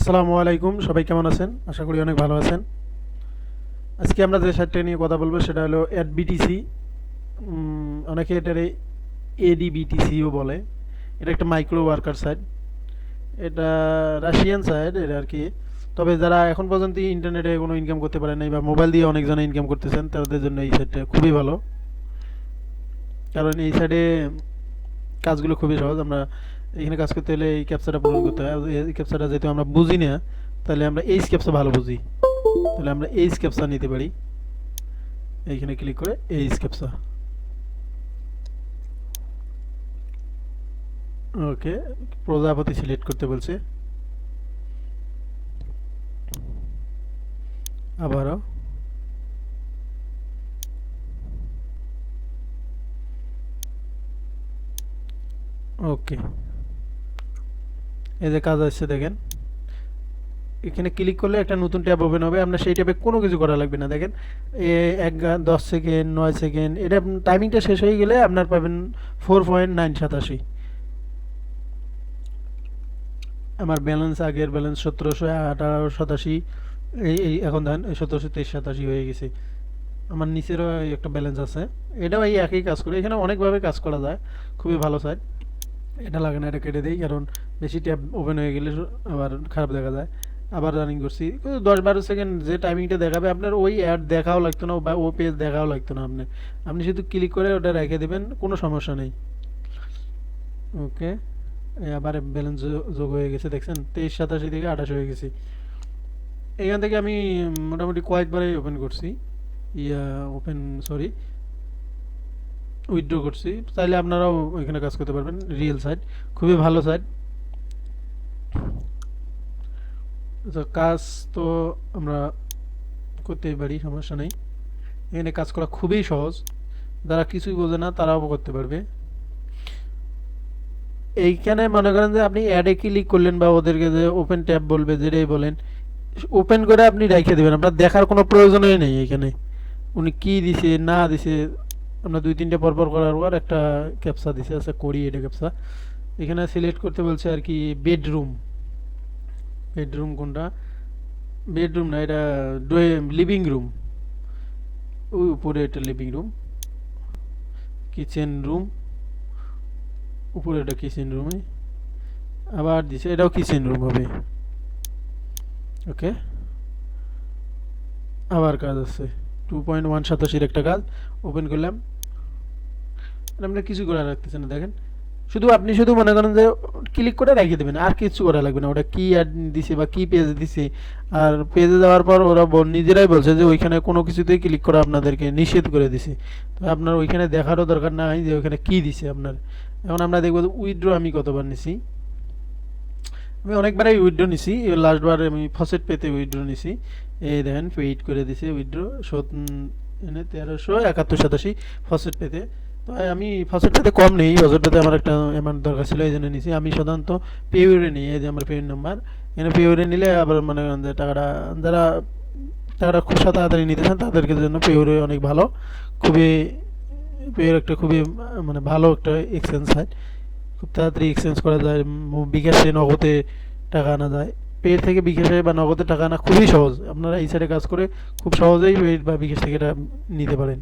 আসসালামু আলাইকুম, সবাই কেমন আছেন? আশা করি অনেক ভালো আছেন। আজকে আমরা যে সাইটটা নিয়ে কথা বলবো সেটা হলো adBTC। অনেকে এটারে adBTCও বলে। এটা একটা মাইক্রো ওয়ার্কার সাইট। এটা রাশিয়ান সাইট এটা আর কি। তবে যারা এখন পর্যন্ত ইন্টারনেটে কোনো ইনকাম করতে পারে নাই বা মোবাইল দিয়ে অনেকজনে ইনকাম করতেছেন তাদের জন্য এই সাইটটা খুবই ভালো। কারণ এই সাইডে কাজগুলো খুবই সহজ। আমরা এখানে কাজ করতে হলে এই ক্যাপচাটা পূরণ করতে হয়। এই ক্যাপচাটা যেহেতু আমরা বুঝি না, তাহলে আমরা এই ক্যাপচা ভালো বুঝি, তাহলে আমরা এই ক্যাপচা নিতে পারি। এইখানে ক্লিক করে এই ক্যাপচা, ওকে, প্রজাপতি সিলেক্ট করতে বলছে। আবারও ওকে, এই যে কাজ আসছে দেখেন। এখানে ক্লিক করলে একটা নতুন ট্যাব ওপেন হবে। আপনার সেই ট্যাবে কোনো কিছু করা লাগবে না। দেখেন 10 সেকেন্ড 9 সেকেন্ড, এটা টাইমিংটা শেষ হয়ে গেলে আপনার পাবেন 4.987। আমার ব্যালেন্স, আগের ব্যালেন্স 171887। এই এখন দেখেন 172387 হয়ে গেছে। আমার নিচেরও একটা ব্যালেন্স আছে। এটাও এই একই কাজ করে। এখানে অনেকভাবে কাজ করা যায়, খুবই ভালো সাইট। এটা লাগে না, এটা কেটে দিই, কারণ বেশি ট্যাব ওপেন হয়ে গেলে আবার খারাপ দেখা যায়। আবার রানিং করছি 10-12 সেকেন্ড, যে টাইমিংটা দেখাবে আপনার ওই অ্যাড দেখাও লাগতো না বা ও পেজ দেখাও লাগতো না। আপনি শুধু ক্লিক করে ওটা রেখে দেবেন, কোনো সমস্যা নেই। ওকে, আবার ব্যালেন্স যোগ হয়ে গেছে, দেখছেন 2387 থেকে 28 হয়ে গেছে। এখান থেকে আমি মোটামুটি কয়েকবারই ওপেন করছি, ওপেন সরি উইথড্র করছি। চাইলে আপনারাও এখানে কাজ করতে পারবেন। রিয়েল সাইট, খুবই ভালো সাইট। তো কাজ তো আমরা করতেই পারি, সমস্যা নেই। এখানে কাজ করা খুবই সহজ, যারা কিছুই বোঝে না তারাও করতে পারবে। এইখানে মনে করেন যে আপনি অ্যাডে ক্লিক করলেন বা ওদেরকে যে ওপেন ট্যাব বলবে, যেটাই বলেন ওপেন করে আপনি রেখে দেবেন, আপনার দেখার কোনো প্রয়োজনই নেই। এখানে উনি কি দিছে না দিছে, আমরা 2-3টে পরপর করার পর একটা ক্যাপসা দিছে, আচ্ছা করি এটা ক্যাপসা। এখানে সিলেক্ট করতে বলছে আর কি বেডরুম। বেডরুম কোনটা? বেডরুম না, এটা লিভিং রুম। ওই উপরে এটা লিভিং রুম। কিচেন রুম, উপরে এটা কিচেন রুমে আবার দিছে, এটাও কিচেন রুম হবে। ওকে, আবার কাজ আছে 2.187 একটা কাজ ওপেন করলাম। আপনার কিছু করা রাখতেছে না, দেখেন আপনি শুধু মনে করেন যে ক্লিক করে রেখে দেবেন, আর কিছু করা লাগবে না। ওটা কি অ্যাড দিছে বা কি পেজ দিছে, আর পেজে যাওয়ার পর ওরা নিজেরাই বলছে যে ওইখানে কোনো কিছুতেই ক্লিক করা আপনাদেরকে নিষেধ করে দিছে। তো আপনার ওইখানে দেখারও দরকার নাই যে ওইখানে কি দিছে আপনার। এখন আমরা দেখবো উইথড্র আমি কতবার নিছি। আমি অনেকবারই উইথড্র নিছি, লাস্টবার আমি ফসেট পেতে উইথড্র নিছি। এই দেখেন পেইড করে দিছে উইথড্র 1371-87 ফসেট পেতে। তো আমি ফসেট পেতে কম নেই, ফসেট পেতে আমার একটা অ্যামাউন্ট দরকার ছিল, এই জন্য নিছি। আমি সাধারণত পেউরে নিই, এই যে আমার পেউর নাম্বার। এখানে পেউরে নিলে আবার মনে করেন যে যারা টাকাটা খুব তাড়াতাড়ি নিতে চান তাদেরকে জন্য পেউরে অনেক ভালো। খুবই পেউর একটা খুবই মানে ভালো একটা এক্সচেঞ্জ সাইট। খুব তাড়াতাড়ি এক্সচেঞ্জ করা যায়, বিকাশে নগদে টাকা আনা যায়। পে থেকে বিকাশে বা নগদে টাকা আনা খুবই সহজ। আপনারা এই সাইডে কাজ করে খুব সহজেই পে বা বিকাশ থেকে এটা নিতে পারেন।